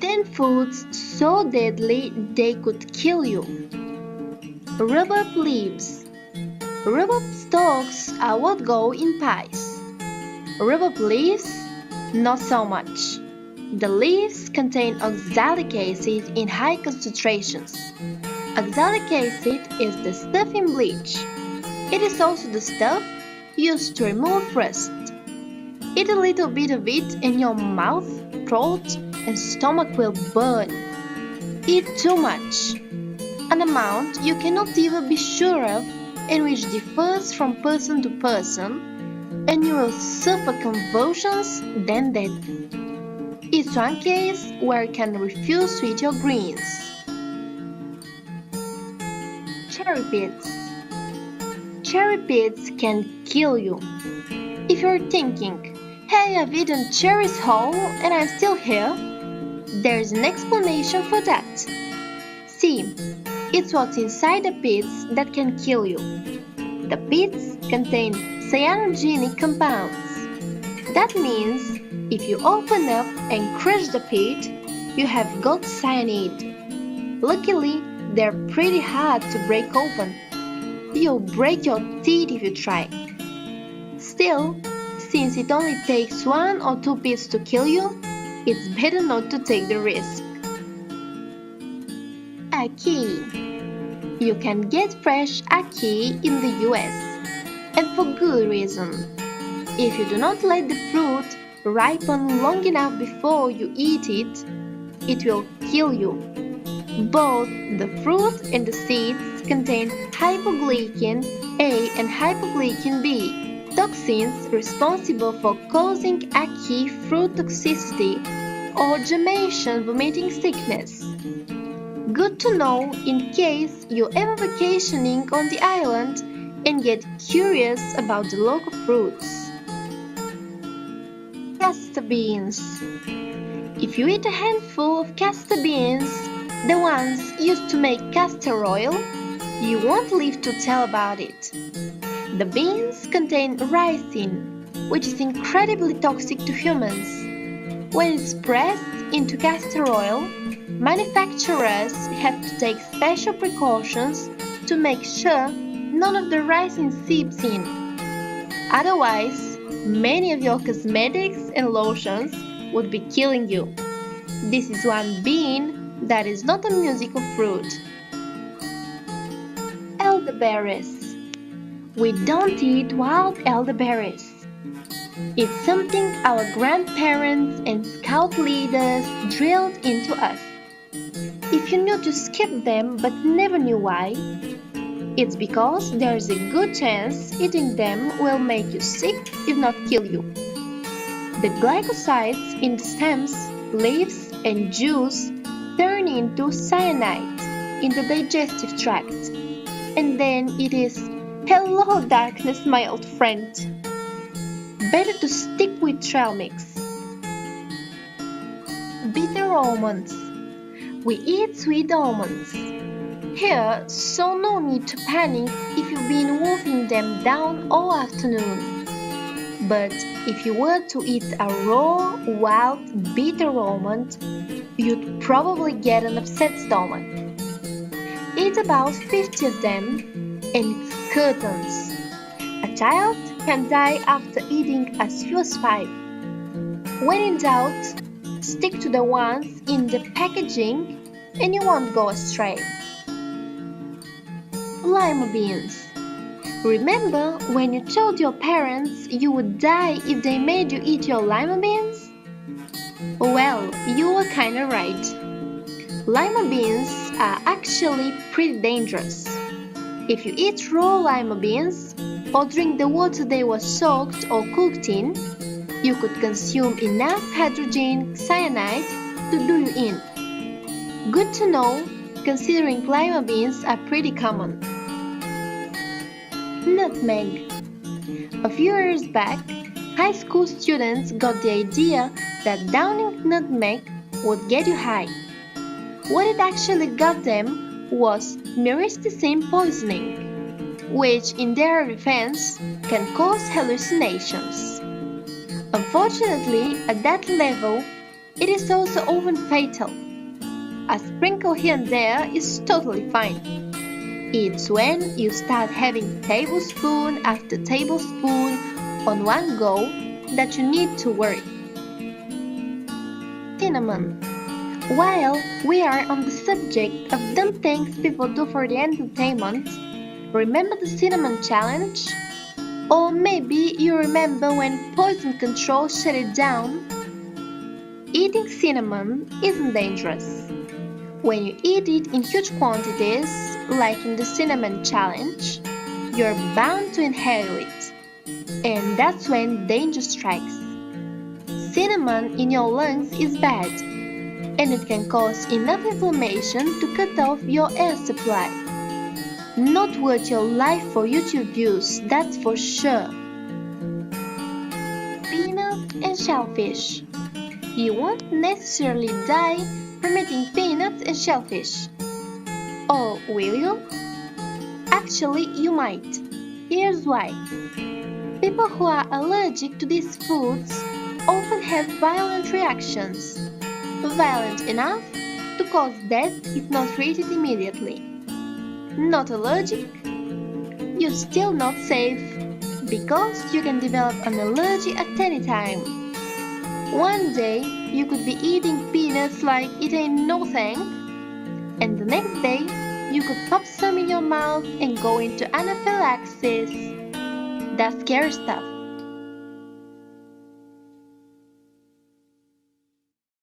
10 foods so deadly they could kill you. Rhubarb leaves. Rhubarb stalks are what go in pies. Rhubarb leaves? Not so much. The leaves contain oxalic acid in high concentrations. Oxalic acid is the stuff in bleach. It is also the stuff used to remove rust. Eat a little bit of it and your mouth, throat, and stomach will burn. Eat too much. An amount you cannot even be sure of and which differs from person to person, and you will suffer convulsions, then death. It's one case where you can refuse to eat your greens. Cherry pits. Cherry pits can kill you. If you're thinking, hey, I've eaten cherries whole and I'm still here, there's an explanation for that. See, it's what's inside the pits that can kill you. The pits contain cyanogenic compounds. That means if you open up and crush the pit, you have got cyanide. Luckily, they're pretty hard to break open. You'll break your teeth if you try. Still, since it only takes 1 or 2 pits to kill you, it's better not to take the risk. Ackee. You can get fresh ackee in the US, and for good reason. If you do not let the fruit ripen long enough before you eat it, it will kill you. Both the fruit and the seeds contain hypoglycin A and hypoglycin B, toxins responsible for causing ackee fruit toxicity or Jamaican vomiting sickness. Good to know in case you're ever vacationing on the island and get curious about the local fruits. Castor beans. If you eat a handful of castor beans, the ones used to make castor oil, you won't live to tell about it. The beans contain ricin, which is incredibly toxic to humans. When it's pressed into castor oil, manufacturers have to take special precautions to make sure none of the ricin seeps in. Otherwise, many of your cosmetics and lotions would be killing you. This is one bean that is not a musical fruit. Elderberries. We don't eat wild elderberries. It's something our grandparents and scout leaders drilled into us. If you knew to skip them but never knew why, it's because there's a good chance eating them will make you sick if not kill you. The glycosides in the stems, leaves, and juice turn into cyanide in the digestive tract, and then it is, hello darkness, my old friend. Better to stick with trail mix. Bitter almonds. We eat sweet almonds here, so no need to panic if you've been wolfing them down all afternoon. But if you were to eat a raw, wild, bitter almond, you'd probably get an upset stomach. Eat about 50 of them, and it's curtains. A child can die after eating as few as 5. When in doubt, stick to the ones in the packaging and you won't go astray. Lima beans. Remember when you told your parents you would die if they made you eat your lima beans? Well, you were kinda right. Lima beans are actually pretty dangerous. If you eat raw lima beans or drink the water they were soaked or cooked in, you could consume enough hydrogen cyanide to do you in. Good to know, considering lima beans are pretty common. Nutmeg. A few years back, high school students got the idea that downing nutmeg would get you high. What it actually got them was myristicin poisoning, which in their defense can cause hallucinations. Unfortunately, at that level, It is also often fatal. A sprinkle here and there is totally fine. It's when you start having tablespoon after tablespoon on one go that you need to worry. Cinnamon. While we are on the subject of dumb things people do for the entertainment, remember the cinnamon challenge? Or maybe you remember when poison control shut it down? Eating cinnamon isn't dangerous. When you eat it in huge quantities, like in the cinnamon challenge, you're bound to inhale it. And that's when danger strikes. Cinnamon in your lungs is bad, and it can cause enough inflammation to cut off your air supply. Not worth your life for YouTube views, that's for sure. Peanuts and shellfish. You won't necessarily die from eating peanuts and shellfish. Or will you? Actually, you might. Here's why. People who are allergic to these foods often have violent reactions. Violent enough to cause death if not treated immediately. Not allergic? You're still not safe because you can develop an allergy at any time. One day you could be eating peanuts like it ain't no thing, and the next day you could pop some in your mouth and go into anaphylaxis. That's scary stuff.